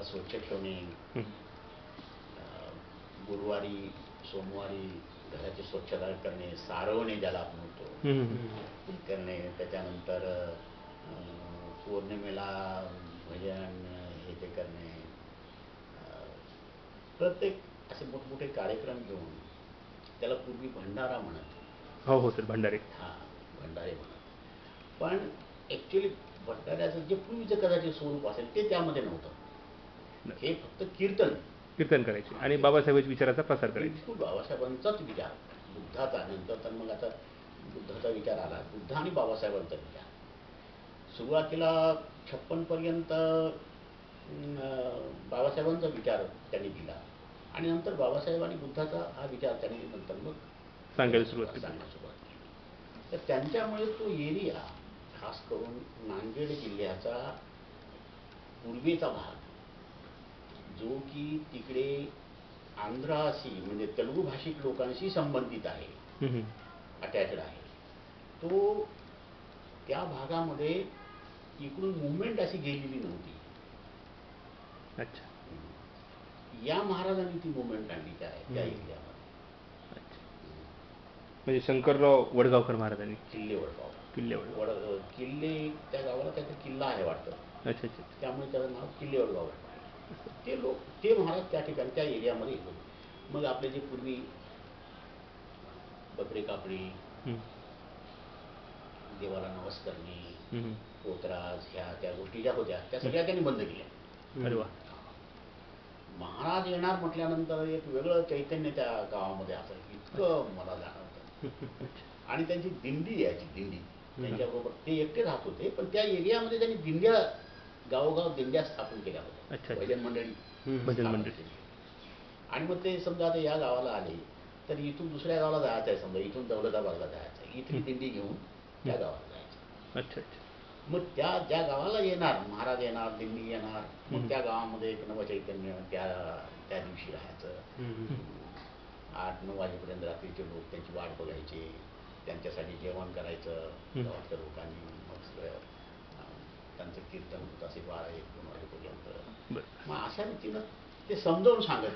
स्वच्छ ठेवणे, हं. गुरुवारी सोमवारी घराची स्वच्छता करणे, सारवणे ज्याला आपण म्हणतो ते करणे. त्याच्यानंतर पौर्णिमेला भजन हे ते करणे. प्रत्येक असे मोठमोठे कार्यक्रम घेऊन त्याला पूर्वी भंडारा म्हणत. हो सर, भंडारे. हां, भंडारे म्हणत. पण ॲक्च्युली भंडाऱ्याचं जे पूर्वीचं कदाचित स्वरूप असेल ते त्यामध्ये नव्हतं. हे फक्त कीर्तन करायचे आणि बाबासाहेबांच्या विचाराचा प्रसार करायचे. बाबासाहेबांचाच विचार, बुद्धाचा. नंतर तर मग आता बुद्धाचा विचार आला, बुद्ध आणि बाबासाहेबांचा विचार. सुरुवातीला 56 पर्यंत बाबासाहेबांचा विचार त्यांनी दिला आणि नंतर बाबासाहेब आणि बुद्धाचा हा विचार त्यांनी नंतर मग सांगायला सुरुवात केली. तर त्यांच्यामुळे तो एरिया, खास करून नांदेड जिल्ह्याचा पूर्वेचा भाग, जो की तिकडे आंध्राशी म्हणजे तेलुगू भाषिक लोकांशी संबंधित आहे, अटॅचड आहे, तो त्या भागामध्ये इकडून मुवमेंट अशी गेलेली नव्हती. अच्छा. या महाराजांनी ती मुवमेंट आणली त्या एरियामध्ये. म्हणजे शंकरराव वडगावकर महाराजांनी किल्ले त्या गावाला काहीतरी किल्ला आहे वाटतं. अच्छा. त्यामुळे त्याचं नाव किल्ले वडगावकर. ते महाराज त्या ठिकाणी त्या एरियामध्ये येतो. मग आपले जे पूर्वी बकरे कापणी, देवाला नवस करणे, पोतराज, ह्या त्या गोष्टी ज्या होत्या त्या सगळ्या त्यांनी बंद केल्या. अरे वा. महाराज येणार म्हटल्यानंतर एक वेगळं चैतन्य त्या गावामध्ये असायचं, इतकं मला जाणवतं. आणि त्यांची दिंडी यायची, दिंडी त्यांच्याबरोबर ते एकटे राहत होते, पण त्या एरियामध्ये त्यांनी दिंड्या, गावोगाव दिंड्या स्थापन केल्या होत्या, भजन मंडळी. आणि मग ते समजा आता या गावाला आले तर इथून दुसऱ्या गावाला जायचं आहे, समजा इथून दौलताबादला जायचं आहे, इथली दिंडी घेऊन त्या गावाला जायचं. अच्छा. मग त्या ज्या गावाला येणार महाराज येणार, दिंडी येणार, मग त्या गावामध्ये एक नवचैतन्य त्या दिवशी राहायचं. 8-9 वाजेपर्यंत रात्रीचे लोक त्यांची वाट बघायचे, त्यांच्यासाठी जेवण करायचं गावातल्या लोकांनी. मग सगळं त्यांचं कीर्तन होत असे 12-1-2 वाजेपर्यंत. मग अशा रीतीनं ते समजावून सांगत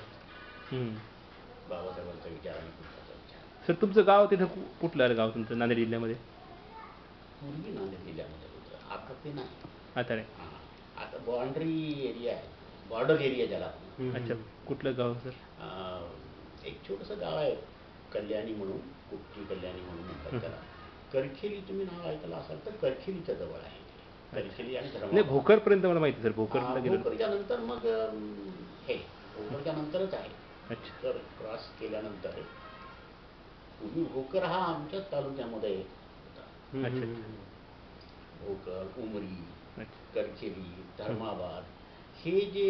बाबासाहेबांचा विचार आणि बुद्धाचा विचार. सर, तुमचं गाव तिथं कुठलं गाव तुमचं नांदेड जिल्ह्यामध्ये? पूर्वी नांदेड जिल्ह्यामध्ये होतं, आता ते नाही. आता नाही. आता बाउंड्री एरिया आहे, बॉर्डर एरिया ज्याला. अच्छा. कुठलं गाव सर? एक छोटंसं गाव आहे कल्याणी म्हणून, कुट्टी कल्याणी म्हणून म्हणतात त्याला. करखेली तुम्ही नाव ऐकलं असाल तर करखेलीच्या जवळ आहे. करखेली आणि नाही, भोकरपर्यंत मला माहिती सर. भोकरच्या नंतर मग हे भोकरच्या नंतरच आहे. तर क्रॉस केल्यानंतर पूर्वी भोकर हा आमच्याच तालुक्यामध्ये होता. भोकर, उमरी, करखेली, धर्माबाद, हे जे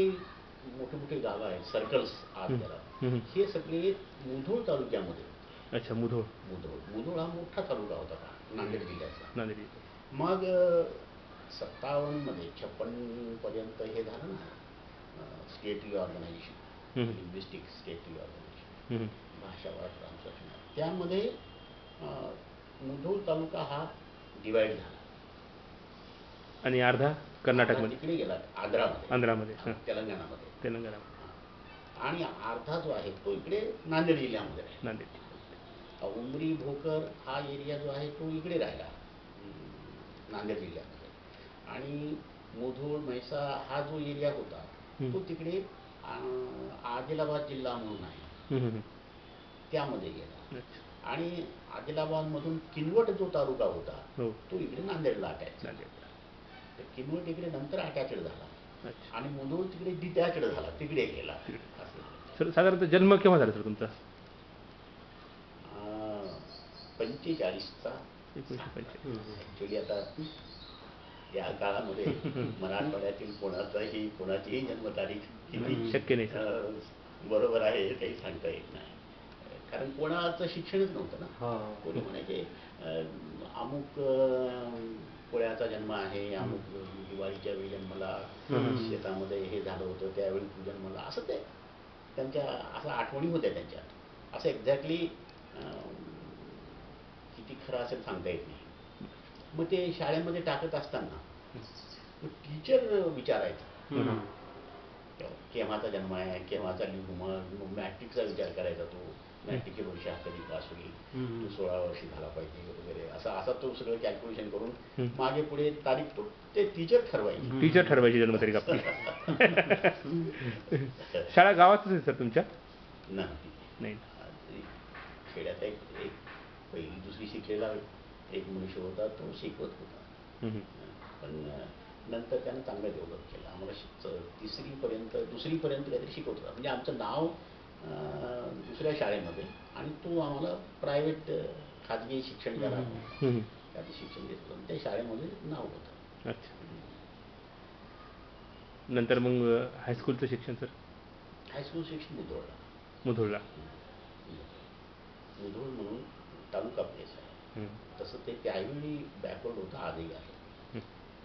मोठे मोठे गाव आहेत, सर्कल्स आज त्याला, हे सगळे मुधोळ तालुक्यामध्ये. अच्छा. मुधोळ हा मोठा तालुका होता नांदेड जिल्ह्याचा. मग 57 मध्ये 56 पर्यंत हे झालं ना, state reorganisation, linguistic state reorganisation, भाषा ट्रान्सलेशन. त्यामध्ये मुधोळ तालुका हा डिवाइड झाला आणि अर्धा कर्नाटकमध्ये तिकडे गेला, आंध्रामध्ये, तेलंगणामध्ये. आणि अर्धा जो आहे तो इकडे नांदेड जिल्ह्यामध्ये राहिला. उमरी, भोकर हा एरिया जो आहे तो इकडे राहिला नांदेड जिल्ह्यामध्ये. आणि मुधोळ, म्हैसा हा जो एरिया होता तो तिकडे आदिलाबाद जिल्हा म्हणून आहे त्यामध्ये गेला. आणि आदिलाबादमधून किनवट जो तालुका होता तो इकडे नांदेडला अटॅच झाला. तर किनवट इकडे नंतर अटॅचड झाला आणि मुधोळ तिकडे डिटॅचड झाला, तिकडे गेला. सर, साधारणतः जन्म केव्हा झाला सर तुमचा? 45चा. ॲक्च्युली आता या काळामध्ये मराठवाड्यातील कोणाचीही जन्मतारीख शक्य नाही, बरोबर आहे काही सांगता येत नाही. कारण कोणाचं शिक्षणच नव्हतं ना. कोणी म्हणायचे अमुक पोळ्याचा जन्म आहे, अमुक दिवाळीच्या वेळी जन्मला, शेतामध्ये हे झालं होतं त्यावेळी तू जन्मला, असं ते त्यांच्या असं आठवणी होत्या त्यांच्या. असं एक्झॅक्टली किती खरं असेल सांगता येत नाही. मग ते शाळेमध्ये टाकत असताना टीचर विचारायचं केव्हाचा जन्म आहे, केव्हाचा लिहू, मग मॅट्रिकचा विचार करायचा. तो मॅट्रिकची वर्ष हा कधी पास होईल, तो 16 वर्षी झाला पाहिजे वगैरे, असा तो सगळं कॅल्क्युलेशन करून मागे पुढे तारीख तो ते टीचर ठरवायची. टीचर ठरवायची जन्मतारीख आपली. शाळा गावातच आहे सर तुमच्या? नाही, खेड्यात एक पहिली दुसरी शिकलेला एक मनुष्य होता, तो शिकवत होता. पण नंतर त्यानं चांगलं डेव्हलप केलं. आम्हाला दुसरीपर्यंत काहीतरी शिकवत होता. म्हणजे आमचं नाव दुसऱ्या शाळेमध्ये, आणि तो आम्हाला प्रायव्हेट खाजगी शिक्षण द्यायला त्याचं शिक्षण देत होतं. त्या शाळेमध्ये नाव होतं. अच्छा. नंतर मग हायस्कूलचं शिक्षण सर? हायस्कूल शिक्षण मुधोळला. मुधोळ म्हणून तालुका प्लेस आहे. तसं ते त्यावेळी बॅकवर्ड होतं, आजही आहे.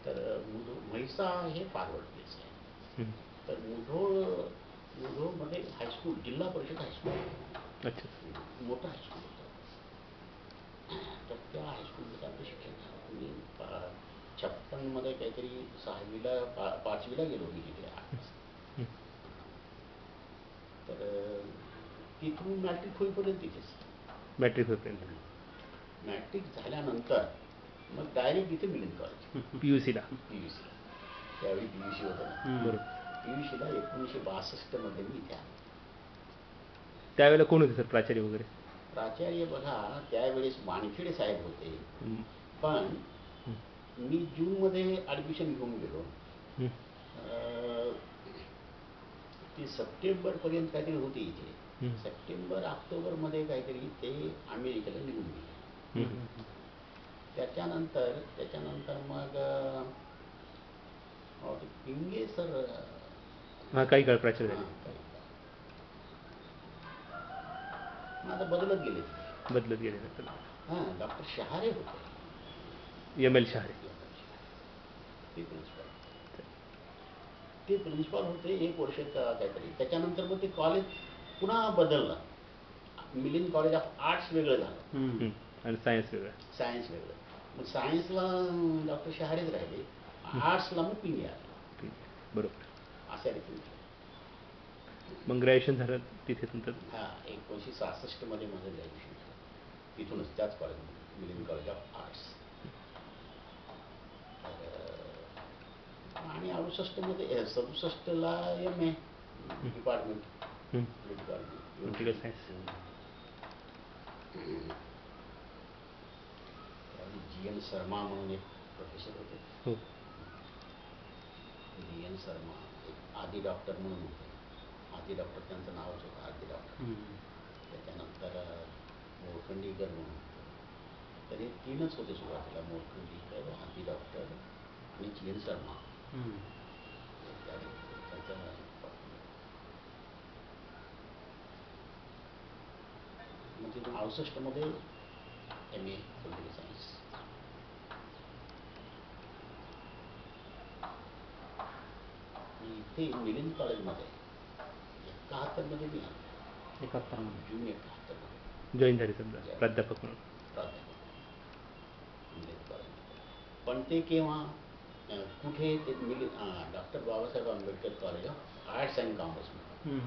तर म्हैसा हे फॉरवर्ड प्लेस आहे. तर मुधोळमध्ये हायस्कूल, जिल्हा परिषद हायस्कूल, अच्छा, मोठं हायस्कूल होतं. तर त्या हायस्कूलमध्ये आमचं शिक्षण झालं. मी 56मध्ये काहीतरी 5वीला गेलो मी तिथे. तर तिथून मॅट्रिक होईपर्यंत तिथेच. मॅट्रिक होईपर्यंत. मॅट्रिक झाल्यानंतर मग डायरेक्ट इथे मिलिंद कॉलेज, PUCला. त्यावेळी PUC होतं ना. बरोबर. PUCला 1962मध्ये मी इथे आलो. त्यावेळेला कोण होते सर प्राचार्य वगैरे? प्राचार्य बघा, त्यावेळेस वानखेडे साहेब होते. पण मी जूनमध्ये ॲडमिशन घेऊन गेलो. ती सप्टेंबरपर्यंत काहीतरी होती इथे. सप्टेंबर ऑक्टोबरमध्ये काहीतरी ते अमेरिकेला निघून गेले. त्याच्यानंतर मग पिंगे सर काही काळ प्राचार्य झाले. आता बदलत गेले. डॉक्टर शहारे होते. ML शहारे. ते प्रिन्सिपाल होते 1 वर्ष काहीतरी. त्याच्यानंतर मग ते कॉलेज पुन्हा बदललं. मिलिंद कॉलेज ऑफ आर्ट्स वेगळं झालं आणि सायन्स वेगळं. मग सायन्सला डॉक्टर शहारेच राहिले, आर्ट्सला मग पिंगे आले. बरोबर. अशा रीतीने मग ग्रॅज्युएशन झालं तिथे तुमचं? 1966मध्ये माझं ग्रॅज्युएशन झालं तिथूनच, त्याच कॉलेजमध्ये, मिलिंद कॉलेज ऑफ आर्ट्स. आणि 67ला MA department, political science. GN Sharma म्हणून एक प्रोफेसर होते. GN शर्मा एक आदी डॉक्टर म्हणून होते. आदी डॉक्टर त्यांचं नावच होतं, आदी डॉक्टर. त्याच्यानंतर मोरखंडीकर म्हणून होते. तर हे 3च होते सुरुवातीला, मोरखंडीकर, आदी डॉक्टर आणि GN शर्मा. मग तिथून 68मध्ये MA पॉलिटिकल सायन्स. इथे मिलिंद कॉलेजमध्ये 71मध्ये मी आलो. 71मध्ये जून 71मध्ये जॉईन झाले समजा प्राध्यापक म्हणून. मिलिंद कॉलेजमध्ये. पण ते केव्हा, कुठे, ते doctor Babasaheb Ambedkar college of arts and कॉमर्समध्ये.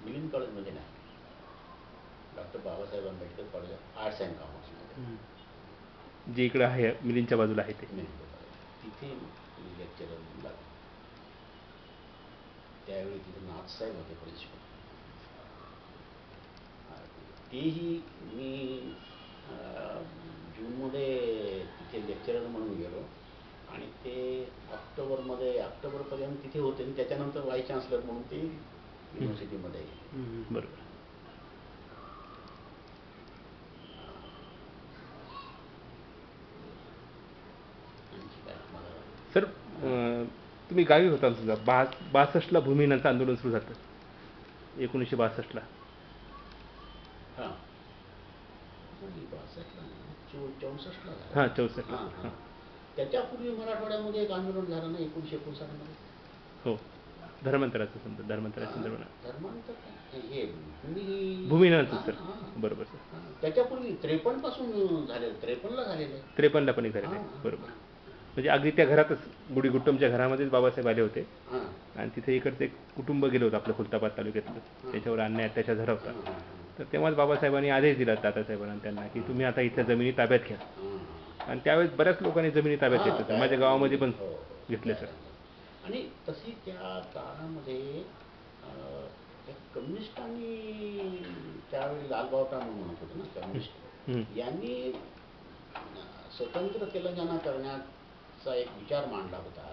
मिलिंद कॉलेजमध्ये नाही, doctor Babasaheb Ambedkar college of arts and कॉमर्समध्ये, जे इकडे आहे मिलिंदच्या बाजूला आहे ते. तिथे लेक्चरर लागले. त्यावेळी तिथे नाथसाहेब होते प्रिन्सिपल. तेही मी जूनमध्ये तिथे लेक्चरर म्हणून गेलो, आणि ते ऑक्टोबरपर्यंत तिथे होते, आणि त्याच्यानंतर व्हाईस चान्सलर म्हणून ते युनिव्हर्सिटीमध्ये. बरोबर. सर तुम्ही गावी होता समजा 62ला भूमिहीनाचं आंदोलन सुरू झालं 1962ला. हां 64ला. त्याच्यापूर्वी मराठवाड्यामध्ये एक आंदोलन झालं ना 1959मध्ये. हो, धर्मांतराचं समजा, धर्मांतराच्या संदर्भात. धर्मांतर हे भूमिहीनाचं सर. बरोबर सर. त्याच्यापूर्वी 53 पासून झालेलं, 53ला झालेलं आहे. 53ला पण एक झालेलं आहे. बरोबर. म्हणजे अगदी त्या घरातच बुडी गुट्टमच्या घरामध्येच बाबासाहेब आले होते हां आणि तिथे इकडचं एक कुटुंब गेलं होतं आपलं खुलताबाद तालुक्यातलं, त्याच्यावर अन्याय अत्याचार झाला होता. हां तर तेव्हाच बाबासाहेबांनी आदेश दिला दादासाहेबांना त्यांना की तुम्ही आता इथल्या जमिनी ताब्यात घ्या. आणि त्यावेळेस बऱ्याच लोकांनी जमिनी ताब्यात घेतल्या होत्या. माझ्या गावामध्ये पण घेतले सर. आणि तशी त्या काळामध्ये त्या कम्युनिस्टांनी त्यावेळी लालबाव टाणू म्हणत होते ना कम्युनिस्ट, यांनी स्वतंत्र तेलंगणा करण्याचा एक विचार मांडला होता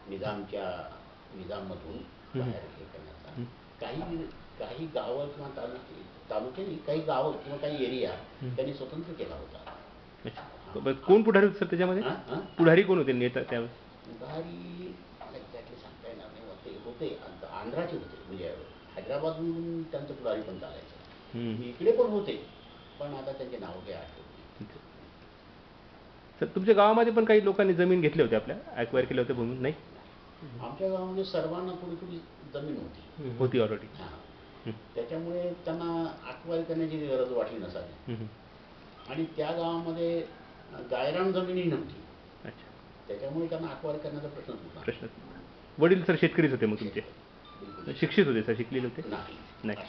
निजाममधून बाहेर हे करण्याचा. काही गावं किंवा तालुके नाही, काही गावं किंवा काही एरिया त्यांनी स्वतंत्र केला होता. कोण पुढारी होते सर त्याच्यामध्ये? पुढारी कोण होते नेता त्यावेळेस? पुढारी एक्झॅक्टली सांगता येणार नाही, होते आंध्राचे होते, म्हणजे हैदराबादहून त्यांचं पुढारी पण चालायचं, इकडे पण होते, पण आता त्यांचे नाव काही आठवत नाही. सर तुमच्या गावामध्ये पण काही लोकांनी जमीन घेतली होती, आपल्या ॲक्वायर केल्या होत्या भूमी? नाही, आमच्या गावामध्ये सर्वांना थोडी थोडी जमीन होती ऑलरेडी. हां, त्याच्यामुळे त्यांना ॲक्वायर करण्याची गरज वाटली नसावी. आणि त्या गावामध्ये गायरान जमिनी नव्हती. अच्छा. त्याच्यामुळे त्यांना ॲक्वायर करण्याचा प्रश्नच होता. प्रश्न. वडील सर शेतकरीच होते मग तुमचे? शिक्षित होते सर? शिकलेले होते? नाही.